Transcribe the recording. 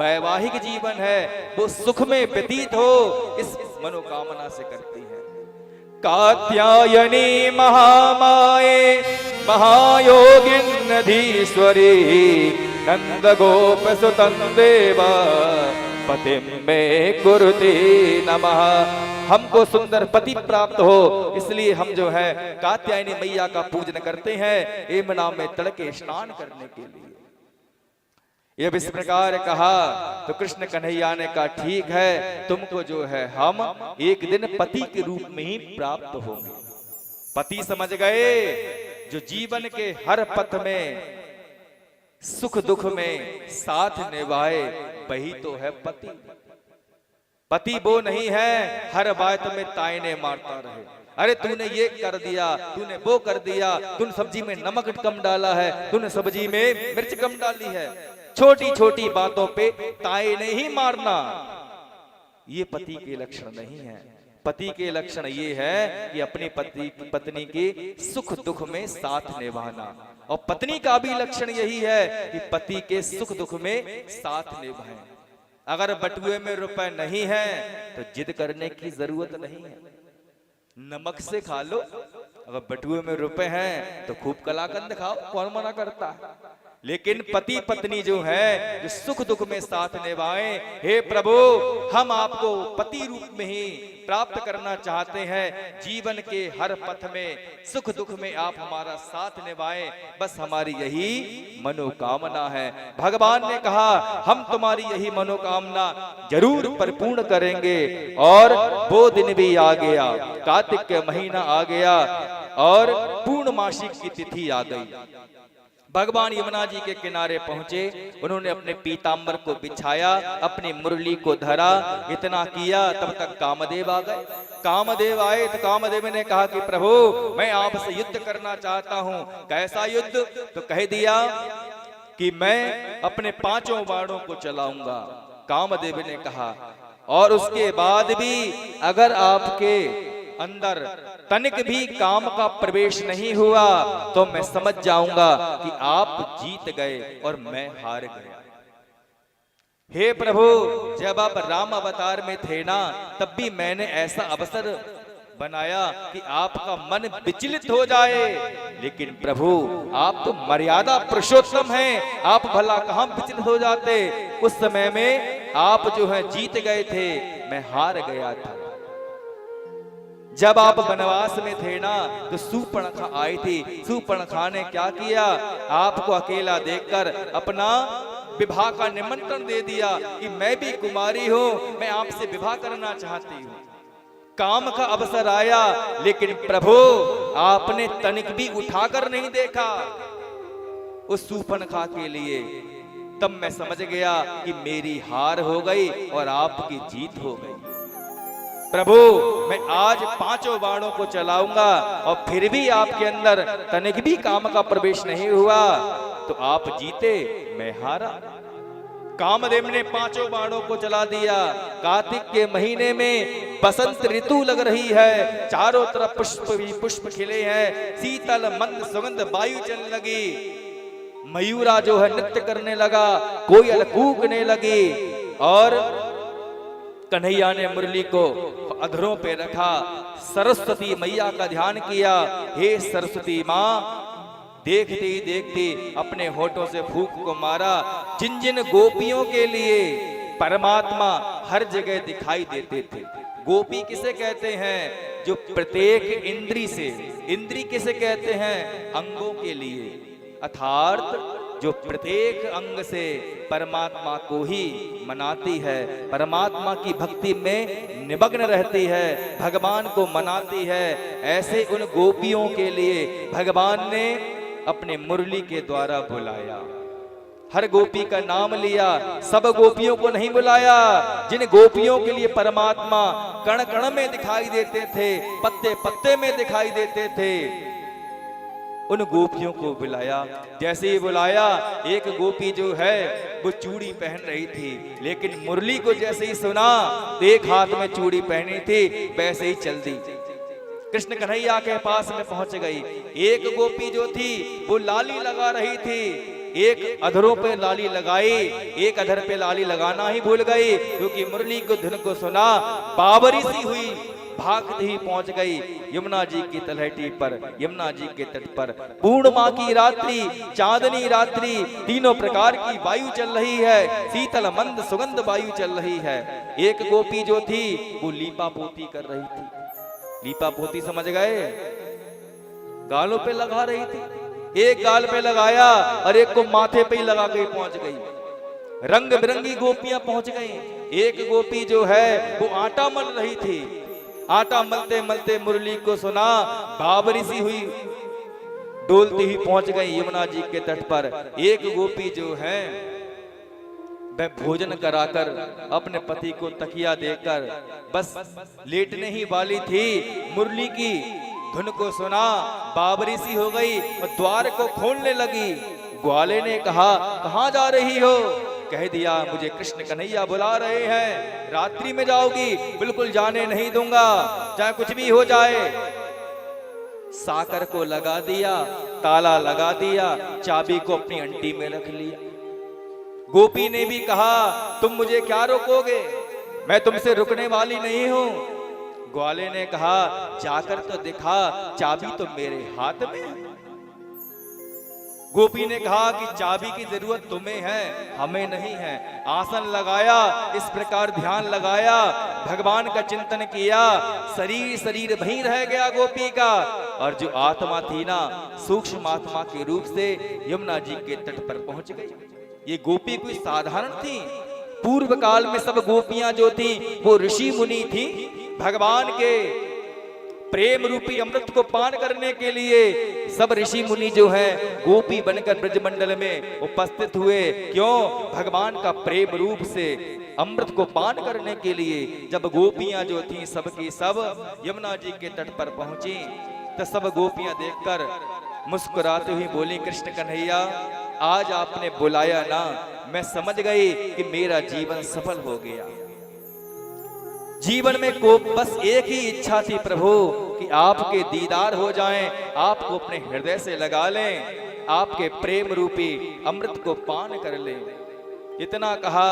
वैवाहिक जीवन है वो सुख में व्यतीत हो, इस मनोकामना से करती है। कात्यायनी महामाये महायोगिन्नधीश्वरी नंद गोप सुतं देवा पतिं मे कुरुते नमः। हमको सुंदर पति प्राप्त हो, इसलिए हम जो है कात्यायनी मैया का पूजन करते हैं यमुना में तड़के स्नान करने के लिए। जब इस प्रकार कहा तो कृष्ण कन्हैया ने कहा ठीक है, तुमको जो है हम एक दिन पति के रूप में ही प्राप्त होंगे। पति समझ गए जो जीवन के हर पथ में सुख दुख में साथ निभाए, वही तो है पति। पति वो नहीं है हर बात में तायने मारता रहे, अरे तूने ये कर दिया, तूने वो कर दिया, तूने सब्जी में नमक कम डाला है, तूने सब्जी में मिर्च कम डाली है, छोटी छोटी बातों पे तायने ही मारना, ये पति के लक्षण नहीं है। पति के लक्षण ये है कि अपनी पत्नी के सुख दुख में साथ निभाना, और पत्नी का भी लक्षण यही है कि पति के सुख दुख में साथ निभाएं। अगर बटुए में रुपए नहीं है तो जिद करने की जरूरत नहीं है, नमक से खा लो। अगर बटुए में रुपए हैं तो खूब कलाकंद खाओ, कौन मना करता है। लेकिन पति पत्नी जो है जो सुख दुख में साथ निभाएं, हे प्रभु हम आपको पति रूप में ही प्राप्त करना चाहते हैं। जीवन के हर पथ में सुख दुख में आप हमारा साथ निभाएं, बस हमारी यही मनोकामना है। भगवान ने कहा हम तुम्हारी यही मनोकामना जरूर परिपूर्ण करेंगे। और वो दिन भी आ गया, कार्तिक का महीना आ गया और पूर्णमासी की तिथि आ गई। भगवान यमुना जी के किनारे पहुंचे, उन्होंने अपने पीतांबर को बिछाया, अपनी मुरली को धरा, इतना किया तब तक कामदेव आ गए। कामदेव आए तो कामदेव ने कहा कि प्रभु मैं आपसे युद्ध करना चाहता हूं। कैसा युद्ध? तो कह दिया कि मैं अपने 5 बाणों को चलाऊंगा। कामदेव ने कहा और उसके बाद भी अगर आपके अंदर तनिक भी काम का प्रवेश नहीं हुआ तो मैं समझ जाऊंगा कि आप जीत गए और मैं हार गया। हे प्रभु जब आप राम अवतार में थे ना, तब भी मैंने ऐसा अवसर बनाया कि आपका मन विचलित हो जाए, लेकिन प्रभु आप तो मर्यादा पुरुषोत्तम हैं, आप भला कहां विचलित हो जाते। उस समय में आप जो है जीत गए थे, मैं हार गया था। जब आप वनवास में थे ना तो शूर्पणखा आई थी। शूर्पणखा ने क्या किया, आपको अकेला देखकर अपना विवाह का निमंत्रण दे दिया कि मैं भी कुमारी हूं, मैं आपसे विवाह करना चाहती हूं। काम का अवसर आया लेकिन प्रभु आपने तनिक भी उठाकर नहीं देखा उस शूर्पणखा के लिए। तब मैं समझ गया कि मेरी हार हो गई और आपकी जीत हो गई। प्रभु मैं आज 5 बाणों को चलाऊंगा और फिर भी आपके अंदर तनिक भी काम का प्रवेश नहीं हुआ तो आप जीते, मैं हारा। कामदेव ने 5 बाणों को चला दिया। कार्तिक के महीने में बसंत ऋतु लग रही है, चारों तरफ पुष्प भी पुष्प खिले हैं, शीतल मंद सुगंध वायु चलने लगी, मयूरा जो है नृत्य करने लगा, कोयल कूकने लगी और कन्हैया ने मुरली को अधरों पे रखा, सरस्वती मैया का ध्यान किया। हे सरस्वती माँ, देखते ही देखते अपने होठों से फूंक को मारा। जिन जिन गोपियों के लिए परमात्मा हर जगह दिखाई देते थे। गोपी किसे कहते हैं? जो प्रत्येक इंद्री से, इंद्री किसे कहते हैं? अंगों के लिए, अर्थात जो प्रत्येक अंग से परमात्मा को ही मनाती है, परमात्मा की भक्ति में निमग्न रहती है, भगवान को मनाती है। ऐसे उन गोपियों के लिए भगवान ने अपने मुरली के द्वारा बुलाया। हर गोपी का नाम लिया, सब गोपियों को नहीं बुलाया। जिन गोपियों के लिए परमात्मा कण कण में दिखाई देते थे, पत्ते पत्ते में दिखाई देते थे, उन गोपियों को बुलाया। जैसे ही बुलाया, एक गोपी जो है वो चूड़ी पहन रही थी, लेकिन मुरली को जैसे ही सुना तो एक हाथ में चूड़ी पहनी थी, वैसे ही चल दी, कृष्ण कन्हैया के पास में पहुंच गई। एक गोपी जो थी वो लाली लगा रही थी, एक अधरों पे लाली लगाई, एक अधर पे लाली लगाना ही भूल गई, क्योंकि मुरली को धुन को सुना, बाबरी सी हुई, भागते ही पहुंच गई यमुना जी की तलहटी पर, यमुना जी के तट पर। पूर्णिमा की रात्रि, चांदनी रात्रि, तीनों प्रकार की वायु चल रही है, शीतल मंद सुगंध वायु चल रही है। एक गोपी जो थी वो लीपा पोती कर रही थी। लीपा पोती समझ गए? गालों पे लगा रही थी, एक गाल पे लगाया और एक को माथे पे ही लगा के पहुंच गई। रंग बिरंगी गोपियां पहुंच गई। एक गोपी जो है वो आटा मल रही थी, आटा मलते मलते मुरली को सुना, बाबरी सी हुई, डोलती ही पहुंच गई यमुना जी के तट पर। एक गोपी जो है वह भोजन कराकर अपने पति को तकिया देकर बस लेटने ही वाली थी, मुरली की धुन को सुना, बाबरी सी हो गई और द्वार को खोलने लगी। ग्वाले ने कहा, कहां जा रही हो? कह दिया, मुझे कृष्ण कन्हैया बुला रहे हैं, रात्रि में जाओगी? बिल्कुल जाने नहीं दूंगा, चाहे कुछ भी हो जाए। साकर को लगा दिया, ताला लगा दिया, चाबी को अपनी अंटी में रख लिया। गोपी ने भी कहा, तुम मुझे क्या रोकोगे, मैं तुमसे रुकने वाली नहीं हूं। ग्वाले ने कहा, जाकर तो दिखा, चाबी तो मेरे हाथ में है। गोपी ने कहा कि चाबी की जरूरत तुम्हें है, हमें नहीं है। आसन लगाया, इस प्रकार ध्यान लगाया, भगवान का चिंतन किया, शरीर शरीर वहीं रह गया गोपी का, और जो आत्मा थी ना, सूक्ष्म आत्मा के रूप से यमुना जी के तट पर पहुंच गई। ये गोपी कोई साधारण थी। पूर्व काल में सब गोपियां जो थी वो ऋषि मुनि थी। भगवान के प्रेम रूपी अमृत को पान करने के लिए सब ऋषि मुनि जो हैं गोपी बनकर ब्रजमंडल में उपस्थित हुए। क्यों? भगवान का प्रेम रूप से अमृत को पान करने के लिए। जब गोपियां जो थी सबकी सब यमुना जी के तट पर पहुंची तो सब गोपियां देखकर मुस्कुराते हुए बोली, कृष्ण कन्हैया आज आपने बुलाया ना, मैं समझ गई कि मेरा जीवन सफल हो गया। जीवन में को बस एक ही इच्छा थी प्रभु कि आपके दीदार हो जाएं, आपको अपने हृदय से लगा लें, आपके प्रेम रूपी अमृत को पान कर लें। इतना कहा